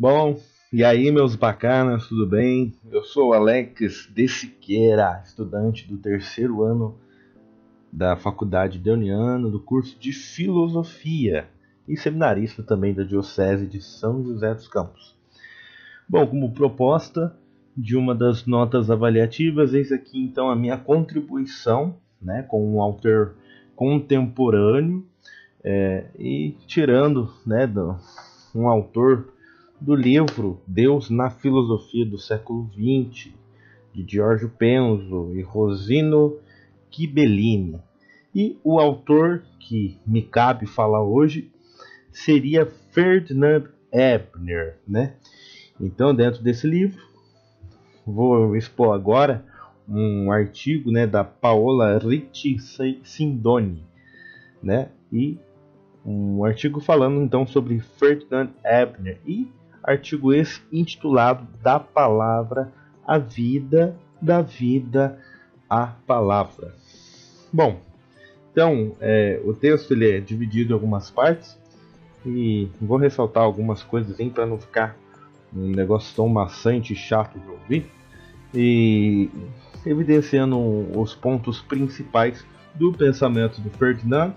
Bom, e aí, meus bacanas, tudo bem? Eu sou o Alex de Siqueira, estudante do terceiro ano da Faculdade Deoniana, do curso de Filosofia e seminarista também da Diocese de São José dos Campos. Bom, como proposta de uma das notas avaliativas, eis aqui então a minha contribuição, né, com um autor contemporâneo e tirando, né, um autor do livro Deus na Filosofia do século XX, de Giorgio Penzo e Rosino Ghibellini. E o autor que me cabe falar hoje seria Ferdinand Ebner, né? Então, dentro desse livro, vou expor agora um artigo, né, da Paola Ricci Sindoni, né? E um artigo falando então sobre Ferdinand Ebner e artigo esse intitulado Da Palavra à Vida, da Vida à Palavra. Bom, então o texto ele é dividido em algumas partes e vou ressaltar algumas coisas para não ficar um negócio tão maçante e chato de ouvir e evidenciando os pontos principais do pensamento do Ferdinand,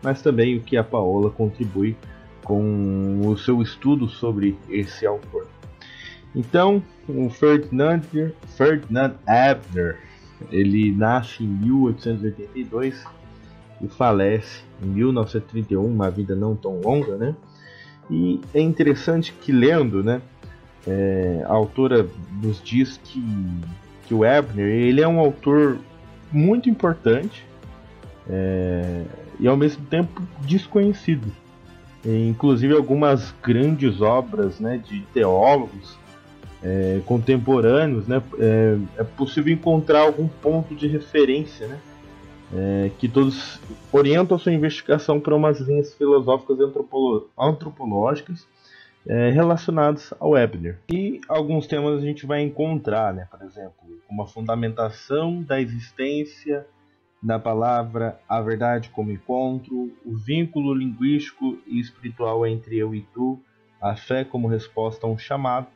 mas também o que a Paola contribui com o seu estudo sobre esse autor. Então, o Ferdinand Ebner, ele nasce em 1882 e falece em 1931, uma vida não tão longa, né? E é interessante que lendo, né, a autora nos diz que o Ebner ele é um autor muito importante e ao mesmo tempo desconhecido. Inclusive algumas grandes obras, né, de teólogos contemporâneos, né, é possível encontrar algum ponto de referência, né, que todos orientam a sua investigação para umas linhas filosóficas e antropológicas relacionados ao Ebner. E alguns temas a gente vai encontrar, né, por exemplo, uma fundamentação da existência da palavra, a verdade como encontro, o vínculo linguístico e espiritual entre eu e tu, a fé como resposta a um chamado.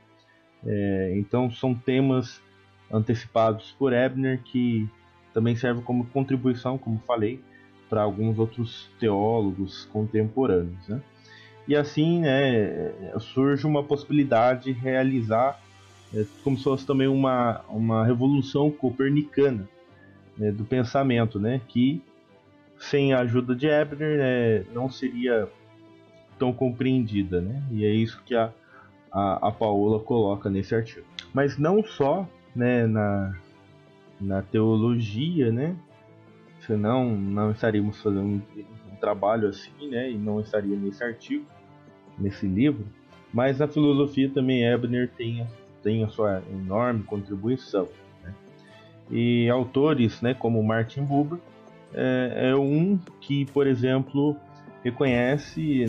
Então são temas antecipados por Ebner que também servem como contribuição, como falei, para alguns outros teólogos contemporâneos, né? E assim, né, surge uma possibilidade de realizar como se fosse também uma revolução copernicana, né, do pensamento, né, que sem a ajuda de Ebner não seria tão compreendida, né? E é isso que a Paola coloca nesse artigo. Mas não só, né, na teologia, né? Senão não estaríamos fazendo um trabalho assim, né? E não estaria nesse artigo, nesse livro. Mas na filosofia também Ebner tem a sua enorme contribuição. Né? E autores, né, como Martin Buber, é um que, por exemplo, reconhece,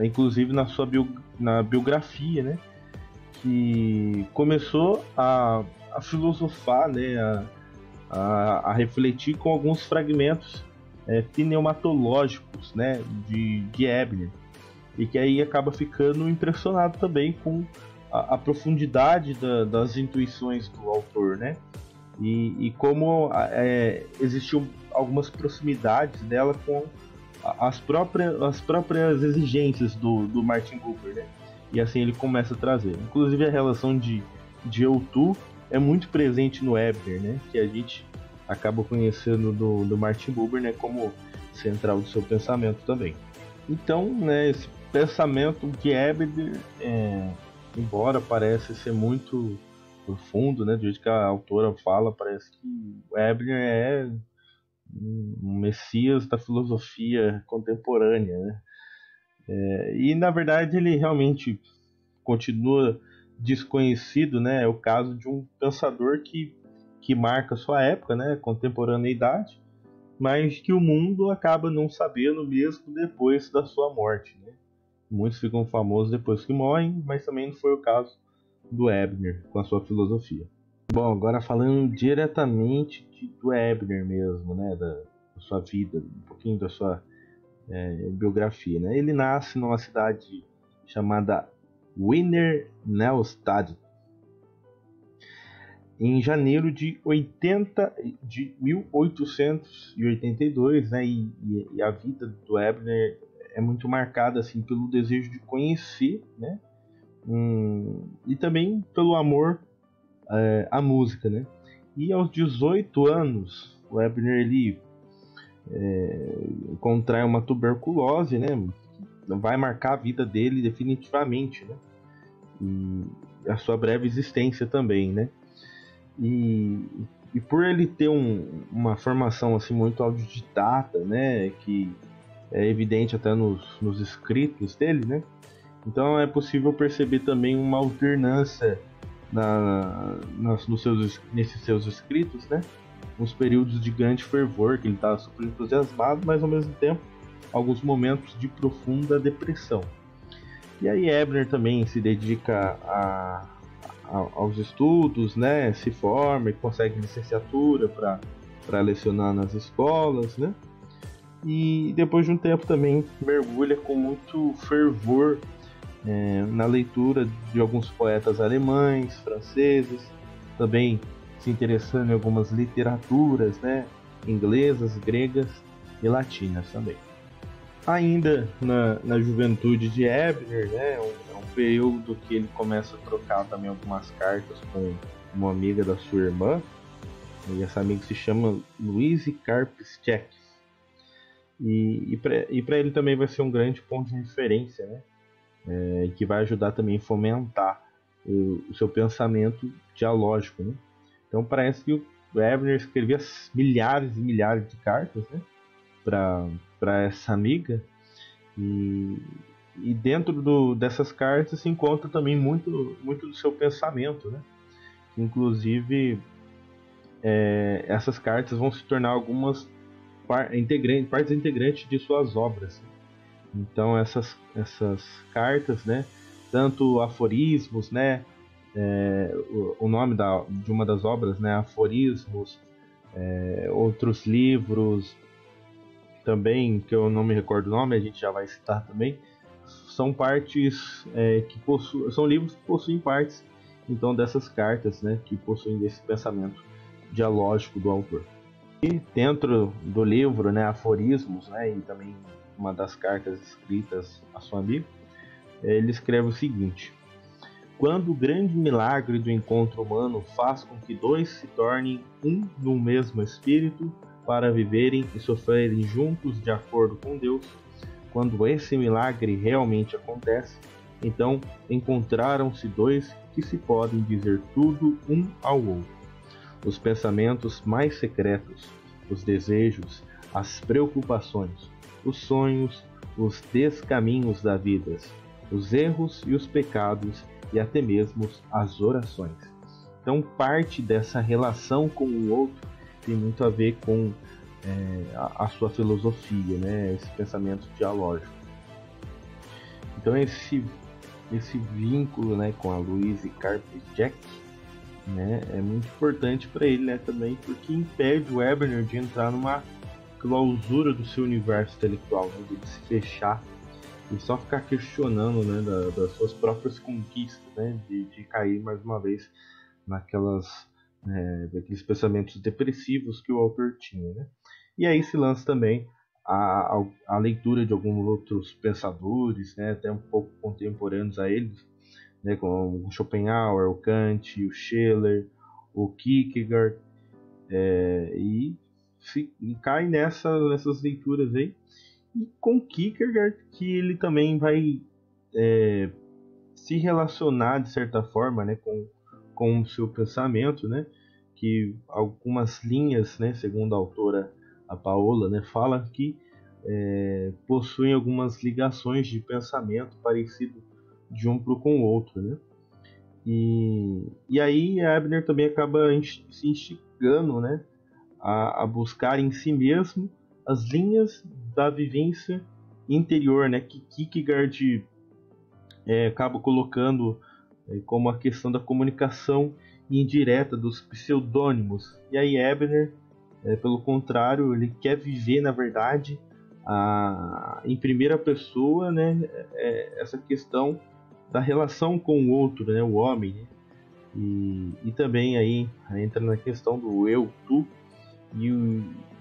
inclusive na biografia, né, que começou a filosofar, né, a refletir com alguns fragmentos pneumatológicos, né, de Ebner, e que aí acaba ficando impressionado também com a profundidade das intuições do autor, né? E como existiam algumas proximidades dela com as próprias exigências do Martin Buber, né? E assim ele começa a trazer. Inclusive a relação de eu-tu é muito presente no Ebner, né? Que a gente acaba conhecendo do Martin Buber, né? Como central do seu pensamento também. Então, né? Esse pensamento de Ebner, embora pareça ser muito profundo, né? Do jeito que a autora fala, parece que o Ebner é um messias da filosofia contemporânea, né? E na verdade ele realmente continua desconhecido, né? É o caso de um pensador que marca sua época, né? Contemporaneidade, mas que o mundo acaba não sabendo mesmo depois da sua morte, né? Muitos ficam famosos depois que morrem, mas também não foi o caso do Ebner com a sua filosofia. Bom, agora falando diretamente do Ebner mesmo, né? Da sua vida, um pouquinho da sua biografia, né? Ele nasce numa cidade chamada Wiener Neustadt, em janeiro de 1882, né? E a vida do Ebner é muito marcada assim pelo desejo de conhecer, né? E também pelo amor à música, né? E aos 18 anos, o Ebner ele contrai uma tuberculose, né? Vai marcar a vida dele definitivamente, né? E a sua breve existência também, né? E por ele ter uma formação assim muito autodidata, né? Que é evidente até nos escritos dele, né? Então é possível perceber também uma alternância nesses seus escritos, né? Uns períodos de grande fervor, que ele estava super entusiasmado, mas ao mesmo tempo alguns momentos de profunda depressão. E aí Ebner também se dedica aos estudos, né? Se forma e consegue licenciatura para lecionar nas escolas, né? E depois de um tempo também mergulha com muito fervor na leitura de alguns poetas alemães, franceses, também se interessando em algumas literaturas, né, inglesas, gregas e latinas também. Ainda na juventude de Ebner, né, é um período que ele começa a trocar também algumas cartas com uma amiga da sua irmã, e essa amiga se chama Louise Karpitschek. E para ele também vai ser um grande ponto de referência, né? Que vai ajudar também a fomentar o seu pensamento dialógico, né? Então parece que o Ebner escrevia milhares e milhares de cartas, né, para essa amiga, e dentro dessas cartas se encontra também muito do seu pensamento, né? Inclusive essas cartas vão se tornar algumas partes integrantes de suas obras. Então essas cartas, né, tanto aforismos, né, o nome de uma das obras, né, Aforismos, outros livros também, que eu não me recordo o nome, a gente já vai citar também, são partes são livros que possuem partes, então, dessas cartas, né, que possuem desse pensamento dialógico do autor. E dentro do livro, né, Aforismos, né, e também uma das cartas escritas a sua amiga, ele escreve o seguinte: quando o grande milagre do encontro humano faz com que dois se tornem um no mesmo espírito para viverem e sofrerem juntos de acordo com Deus, quando esse milagre realmente acontece, então encontraram-se dois que se podem dizer tudo um ao outro. Os pensamentos mais secretos, os desejos, as preocupações, os sonhos, os descaminhos da vida, os erros e os pecados e até mesmo as orações. Então, parte dessa relação com o outro tem muito a ver com a sua filosofia, né? Esse pensamento dialógico. Então, esse vínculo, né, com a Louise Karpitschek, né, é muito importante para ele, né, também, porque impede o Ebner de entrar numa clausura do seu universo intelectual, né, de se fechar e só ficar questionando, né, das suas próprias conquistas, né, de cair mais uma vez daqueles pensamentos depressivos que o autor tinha, né. E aí se lança também a leitura de alguns outros pensadores, né, até um pouco contemporâneos a eles, né, como o Schopenhauer, o Kant, o Schiller, o Kierkegaard, e cai nessas leituras aí. E com Kierkegaard, que ele também vai se relacionar de certa forma, né, com o seu pensamento, né, que algumas linhas, né, segundo a autora a Paola, né, fala que possuem algumas ligações de pensamento parecido de um para com o outro, né? E aí a Ebner também acaba se instigando, né, a buscar em si mesmo as linhas da vivência interior, né, que Kierkegaard acaba colocando como a questão da comunicação indireta dos pseudônimos. E aí Ebner, pelo contrário, ele quer viver, na verdade, em primeira pessoa, né, essa questão da relação com o outro, né, o homem, né? E também aí entra na questão do eu, tu, e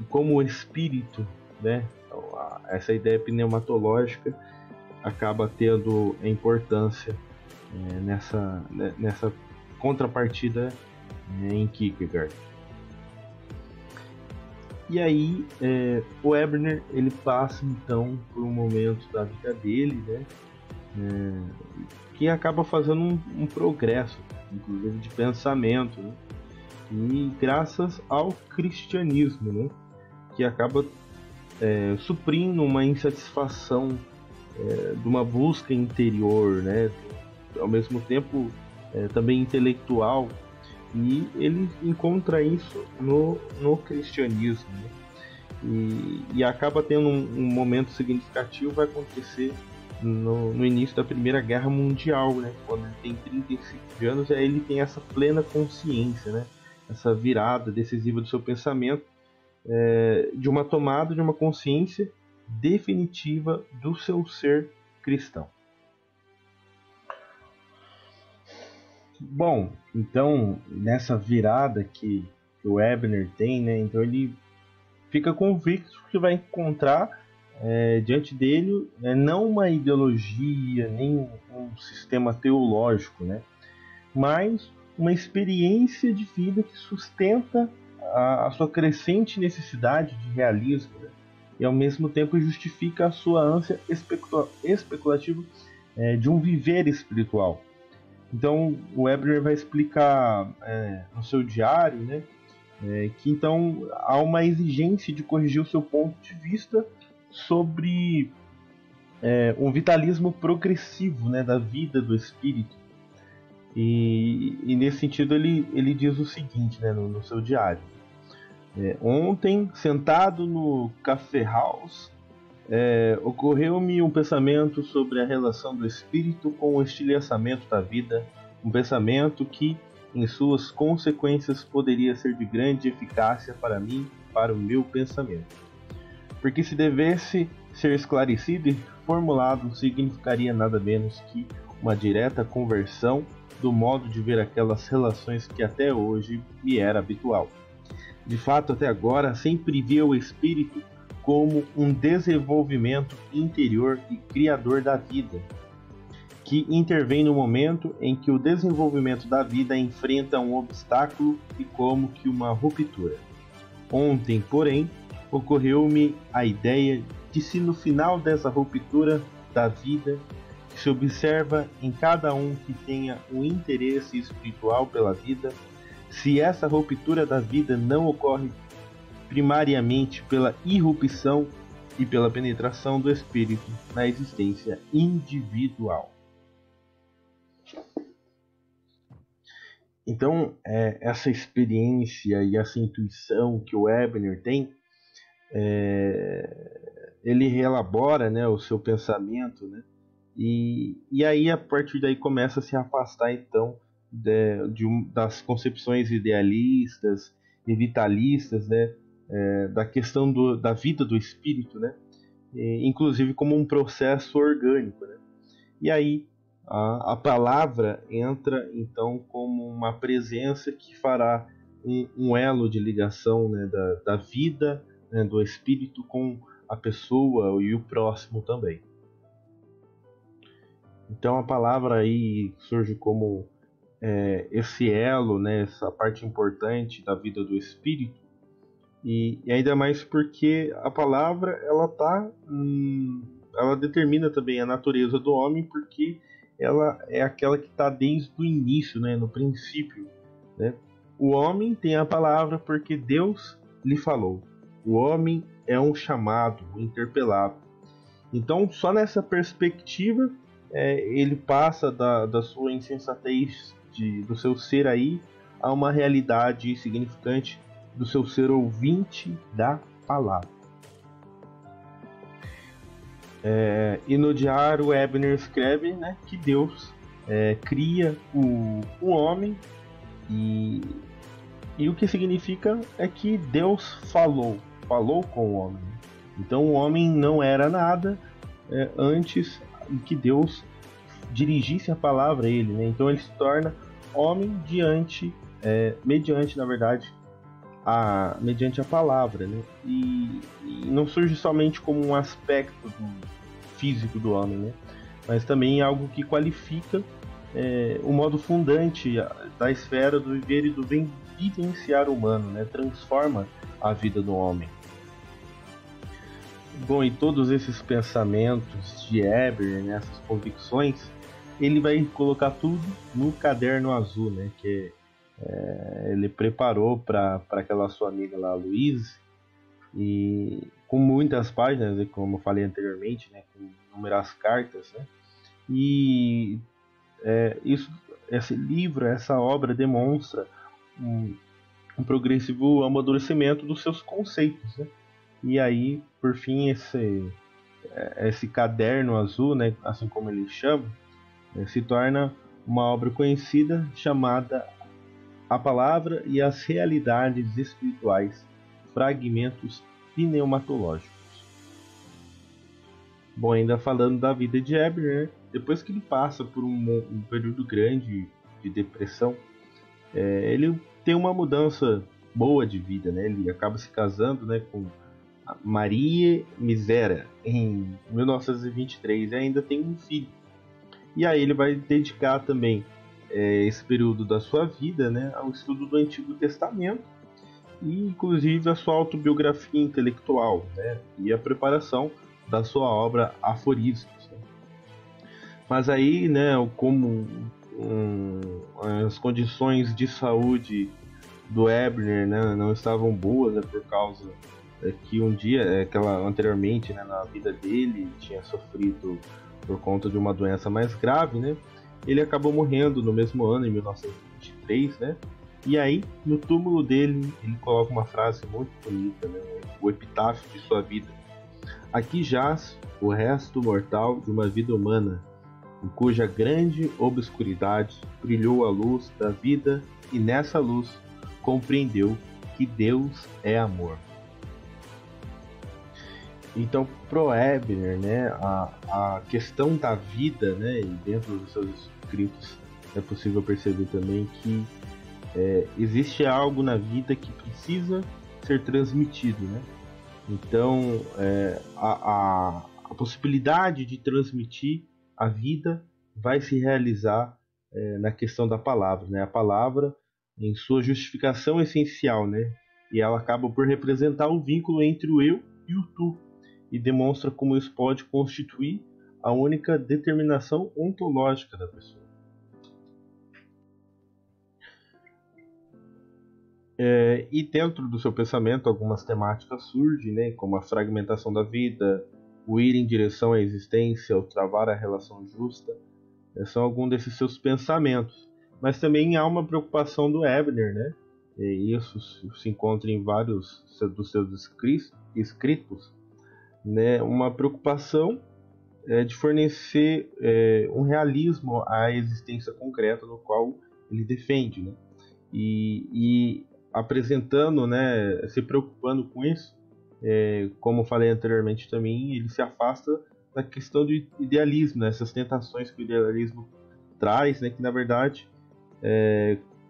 como o espírito, né, essa ideia pneumatológica acaba tendo importância nessa contrapartida em Kierkegaard. E aí o Eberner ele passa então por um momento da vida dele, né, que acaba fazendo um progresso, inclusive de pensamento, né, e graças ao cristianismo, né, que acaba suprindo uma insatisfação de uma busca interior, né, ao mesmo tempo também intelectual, e ele encontra isso no cristianismo, né, e acaba tendo um momento significativo, vai acontecer no início da Primeira Guerra Mundial, né, quando ele tem 35 anos, aí ele tem essa plena consciência, né, essa virada decisiva do seu pensamento, de uma tomada de uma consciência definitiva do seu ser cristão. Bom, então nessa virada que o Eberner tem, né, então ele fica convicto que vai encontrar diante dele não uma ideologia, nem um sistema teológico, né, mas uma experiência de vida que sustenta a sua crescente necessidade de realismo, né, e ao mesmo tempo justifica a sua ânsia especulativa de um viver espiritual. Então o Eberner vai explicar no seu diário, né, que então há uma exigência de corrigir o seu ponto de vista sobre um vitalismo progressivo, né, da vida do espírito. E nesse sentido ele diz o seguinte, né, no seu diário: ontem, sentado no Café House, ocorreu-me um pensamento sobre a relação do espírito com o estilhaçamento da vida, um pensamento que, em suas consequências, poderia ser de grande eficácia para mim, para o meu pensamento. Porque se devesse ser esclarecido e formulado, significaria nada menos que uma direta conversão do modo de ver aquelas relações que até hoje me era habitual. De fato, até agora, sempre vi o espírito como um desenvolvimento interior e criador da vida, que intervém no momento em que o desenvolvimento da vida enfrenta um obstáculo e como que uma ruptura. Ontem, porém, ocorreu-me a ideia de se no final dessa ruptura da vida, que se observa em cada um que tenha um interesse espiritual pela vida, se essa ruptura da vida não ocorre primariamente pela irrupção e pela penetração do espírito na existência individual. Então, essa experiência e essa intuição que o Eberner tem, ele reelabora, né, o seu pensamento, né, e aí a partir daí começa a se afastar então das concepções idealistas e vitalistas, né, da questão da vida do espírito, né, inclusive como um processo orgânico, né. E aí a palavra entra então como uma presença que fará um elo de ligação, né, da vida, né, do espírito com a pessoa e o próximo também. Então a palavra aí surge como esse elo, né, essa parte importante da vida do espírito, e ainda mais porque a palavra ela determina também a natureza do homem, porque ela é aquela que está desde o início, né, no princípio, né? O homem tem a palavra porque Deus lhe falou. O homem é um chamado, um interpelado. Então, só nessa perspectiva, ele passa da sua insensatez, do seu ser aí, a uma realidade significante do seu ser ouvinte da palavra. E no diário Eberner escreve, né, que Deus cria o homem, e o que significa é que Deus falou com o homem. Então o homem não era nada antes que Deus dirigissem a palavra a ele, né? Então ele se torna homem mediante, na verdade, mediante a palavra, né? E não surge somente como um aspecto físico do homem, né? Mas também algo que qualifica o modo fundante da esfera do viver e do vivenciar humano, né? Transforma a vida do homem. Bom, e todos esses pensamentos de Eber, né, essas convicções, ele vai colocar tudo no caderno azul, né, que ele preparou para aquela sua amiga lá, Louise, e com muitas páginas, como eu falei anteriormente, né, com inúmeras cartas, né, e esse livro, essa obra demonstra um progressivo amadurecimento dos seus conceitos, né? E aí, por fim, esse caderno azul, né, assim como ele chama, se torna uma obra conhecida chamada A Palavra e as Realidades Espirituais, Fragmentos Pneumatológicos. Bom, ainda falando da vida de Eber, né, depois que ele passa por um período grande de depressão, ele tem uma mudança boa de vida, né? Ele acaba se casando, né, com Marie Misera em 1923 e ainda tem um filho. E aí ele vai dedicar também esse período da sua vida, né, ao estudo do Antigo Testamento e inclusive a sua autobiografia intelectual, né, e a preparação da sua obra Aforismos. Né. Mas aí, né, como as condições de saúde do Ebner, né, não estavam boas, né, por causa que um dia, anteriormente, né, na vida dele, tinha sofrido por conta de uma doença mais grave, né? Ele acabou morrendo no mesmo ano, em 1923, né? E aí, no túmulo dele, ele coloca uma frase muito bonita, né? O epitáfio de sua vida. Aqui jaz o resto mortal de uma vida humana, em cuja grande obscuridade brilhou a luz da vida e nessa luz compreendeu que Deus é amor. Então, pro Ebner, né, a questão da vida, né, e dentro dos seus escritos é possível perceber também que existe algo na vida que precisa ser transmitido, né? Então, a possibilidade de transmitir a vida vai se realizar na questão da palavra, né? A palavra em sua justificação essencial, né? E ela acaba por representar o vínculo entre o eu e o tu, e demonstra como isso pode constituir a única determinação ontológica da pessoa. E dentro do seu pensamento algumas temáticas surgem, né, como a fragmentação da vida, o ir em direção à existência, o travar a relação justa, são alguns desses seus pensamentos. Mas também há uma preocupação do Ebner, né, e isso se encontra em vários dos seus escritos, né, uma preocupação de fornecer um realismo à existência concreta no qual ele defende, né? E apresentando, né, se preocupando com isso, como falei anteriormente também, ele se afasta da questão do idealismo, né, essas tentações que o idealismo traz, né, que na verdade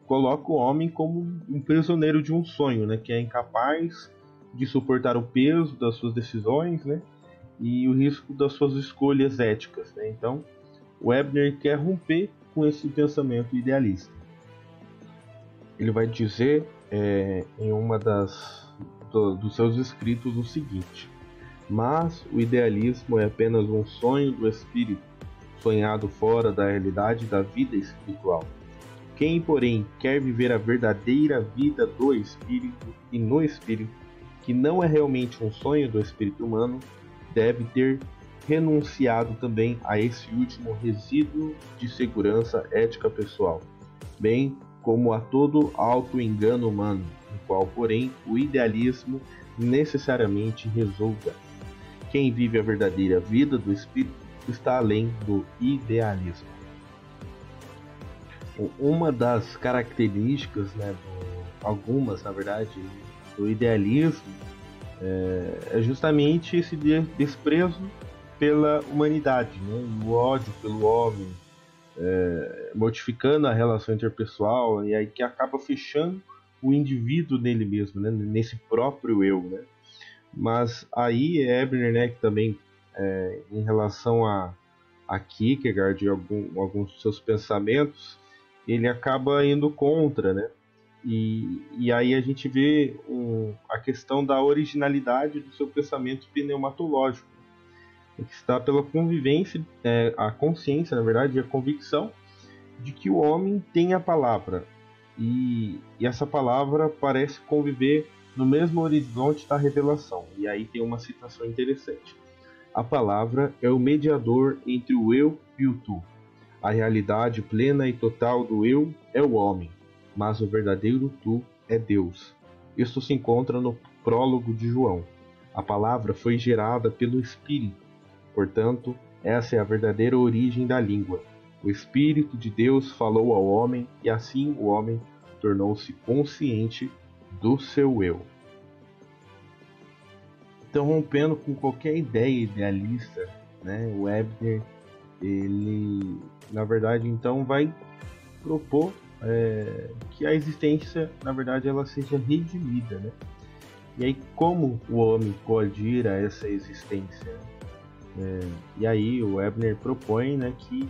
coloca o homem como um prisioneiro de um sonho, né, que é incapaz de suportar o peso das suas decisões, né, e o risco das suas escolhas éticas, né? Então, o Ebner quer romper com esse pensamento idealista. Ele vai dizer em uma dos seus escritos o seguinte: mas o idealismo é apenas um sonho do espírito, sonhado fora da realidade da vida espiritual. Quem, porém, quer viver a verdadeira vida do espírito e no espírito, que não é realmente um sonho do espírito humano, deve ter renunciado também a esse último resíduo de segurança ética pessoal, bem como a todo auto-engano humano, no qual, porém, o idealismo necessariamente resulta. Quem vive a verdadeira vida do espírito está além do idealismo. Uma das características, né, algumas, na verdade, do idealismo é justamente esse desprezo pela humanidade, né, o ódio pelo homem, modificando a relação interpessoal, e aí que acaba fechando o indivíduo nele mesmo, né? Nesse próprio eu, né? Mas aí Ebner, né, que também em relação a Kierkegaard e alguns dos seus pensamentos, ele acaba indo contra, né? E aí a gente vê a questão da originalidade do seu pensamento pneumatológico, que está pela convivência, a consciência, na verdade, e a convicção de que o homem tem a palavra, e essa palavra parece conviver no mesmo horizonte da revelação. E aí tem uma citação interessante. A palavra é o mediador entre o eu e o tu. A realidade plena e total do eu é o homem, mas o verdadeiro tu é Deus. Isto se encontra no prólogo de João. A palavra foi gerada pelo Espírito, portanto, essa é a verdadeira origem da língua. O Espírito de Deus falou ao homem e assim o homem tornou-se consciente do seu eu. Então, rompendo com qualquer ideia idealista, né, o Ebner, ele, na verdade, então vai propor que a existência, na verdade, ela seja redimida, né? E aí, como o homem pode ir a essa existência? E aí, o Ebner propõe, né, que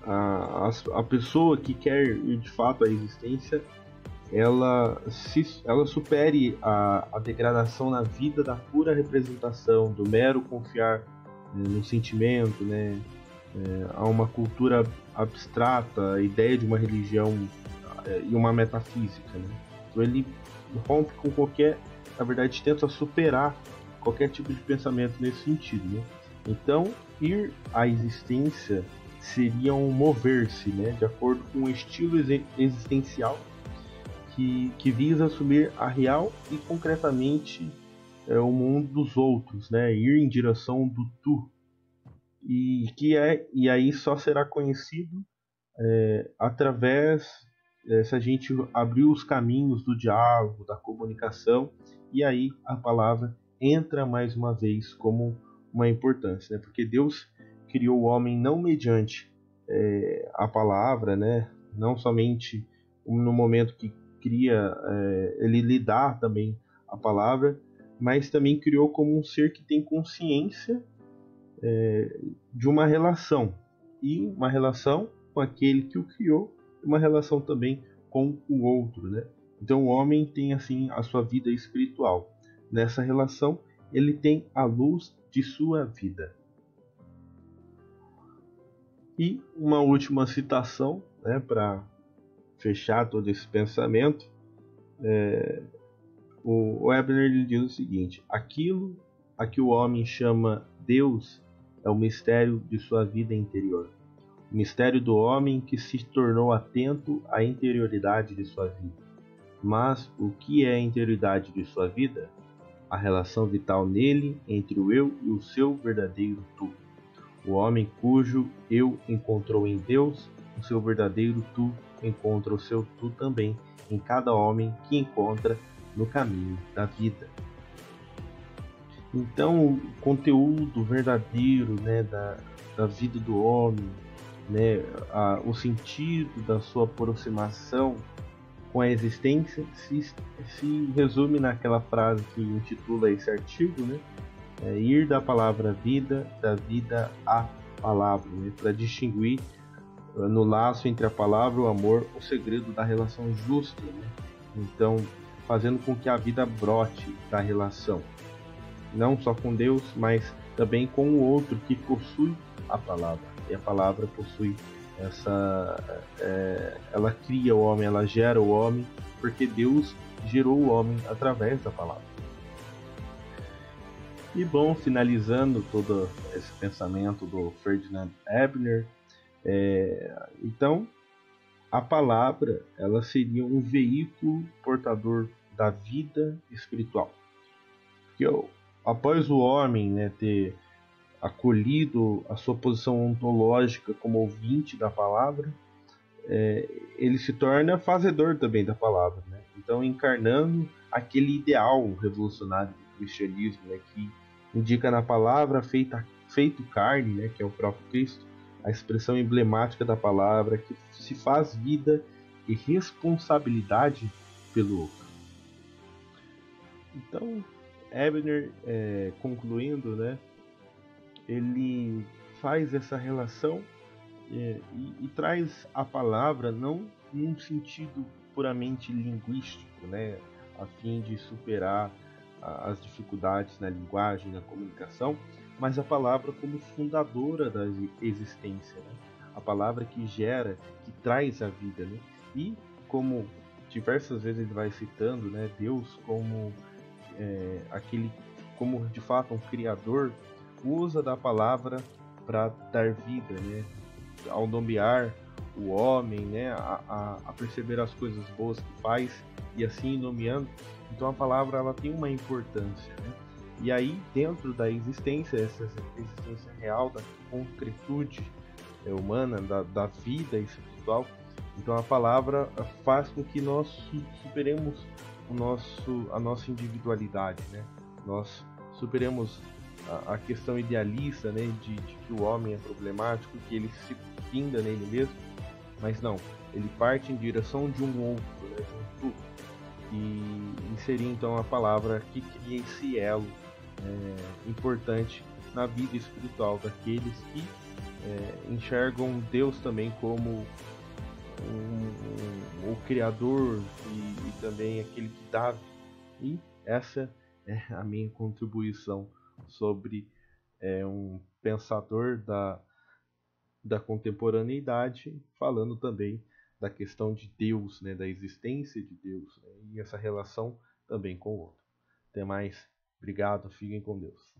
a pessoa que quer ir de fato à existência, ela supere a degradação na vida da pura representação, do mero confiar no sentimento, né, a uma cultura abstrata, a ideia de uma religião e uma metafísica, né? Então ele rompe com qualquer, na verdade, tenta superar qualquer tipo de pensamento nesse sentido, né? Então, ir à existência seria um mover-se, né, de acordo com um estilo existencial que visa assumir a real e concretamente o mundo dos outros, né, ir em direção do tu, e aí só será conhecido através se a gente abrir os caminhos do diálogo, da comunicação, e aí a palavra entra mais uma vez como uma importância, né? Porque Deus criou o homem não mediante a palavra, né? Não somente no momento que cria, ele lhe dá também a palavra, mas também criou como um ser que tem consciência de uma relação, e uma relação com aquele que o criou, e uma relação também com o outro, né? Então o homem tem assim a sua vida espiritual. Nessa relação ele tem a luz de sua vida. E uma última citação, né, para fechar todo esse pensamento, o Ebner ele diz o seguinte: aquilo a que o homem chama Deus é o mistério de sua vida interior. O mistério do homem que se tornou atento à interioridade de sua vida. Mas o que é a interioridade de sua vida? A relação vital nele entre o eu e o seu verdadeiro tu. O homem cujo eu encontrou em Deus, o seu verdadeiro tu encontra o seu tu também em cada homem que encontra no caminho da vida. Então, o conteúdo verdadeiro, né, da vida do homem, né, o sentido da sua aproximação com a existência se resume naquela frase que intitula esse artigo, né, ir da palavra vida, da vida à palavra, né, para distinguir no laço entre a palavra e o amor o segredo da relação justa, né? Então, fazendo com que a vida brote da relação, não só com Deus, mas também com o outro que possui a palavra. E a palavra possui ela cria o homem, ela gera o homem, porque Deus gerou o homem através da palavra. E bom, finalizando todo esse pensamento do Ferdinand Ebner, então a palavra ela seria um veículo portador da vida espiritual. Que após o homem, né, ter acolhido a sua posição ontológica como ouvinte da palavra, ele se torna fazedor também da palavra, né? Então encarnando aquele ideal revolucionário do cristianismo, né, que indica na palavra feito carne, né, que é o próprio Cristo, a expressão emblemática da palavra que se faz vida e responsabilidade pelo outro. Então, Ebner, concluindo, né, ele faz essa relação e traz a palavra não num sentido puramente linguístico, né, a fim de superar as dificuldades na linguagem, na comunicação, mas a palavra como fundadora da existência, né? A palavra que gera, que traz a vida, né? E como diversas vezes ele vai citando, né, Deus como aquele, como de fato um criador, usa da palavra para dar vida, né? Ao nomear o homem, né, a perceber as coisas boas que faz e assim nomeando. Então a palavra ela tem uma importância, né? E aí dentro da existência, essa existência real da concretude humana, da vida espiritual, então a palavra faz com que nós superemos a nossa individualidade, né? Nós superemos a questão idealista, né, de que o homem é problemático, que ele se finda nele mesmo, mas não, ele parte em direção de um outro, né, de um tudo, e inserir então a palavra que cria esse elo importante na vida espiritual daqueles que enxergam Deus também como o Criador e também aquele que dá. E essa é a minha contribuição sobre um pensador da contemporaneidade, falando também da questão de Deus, né, da existência de Deus, né, e essa relação também com o outro. Até mais, obrigado, fiquem com Deus.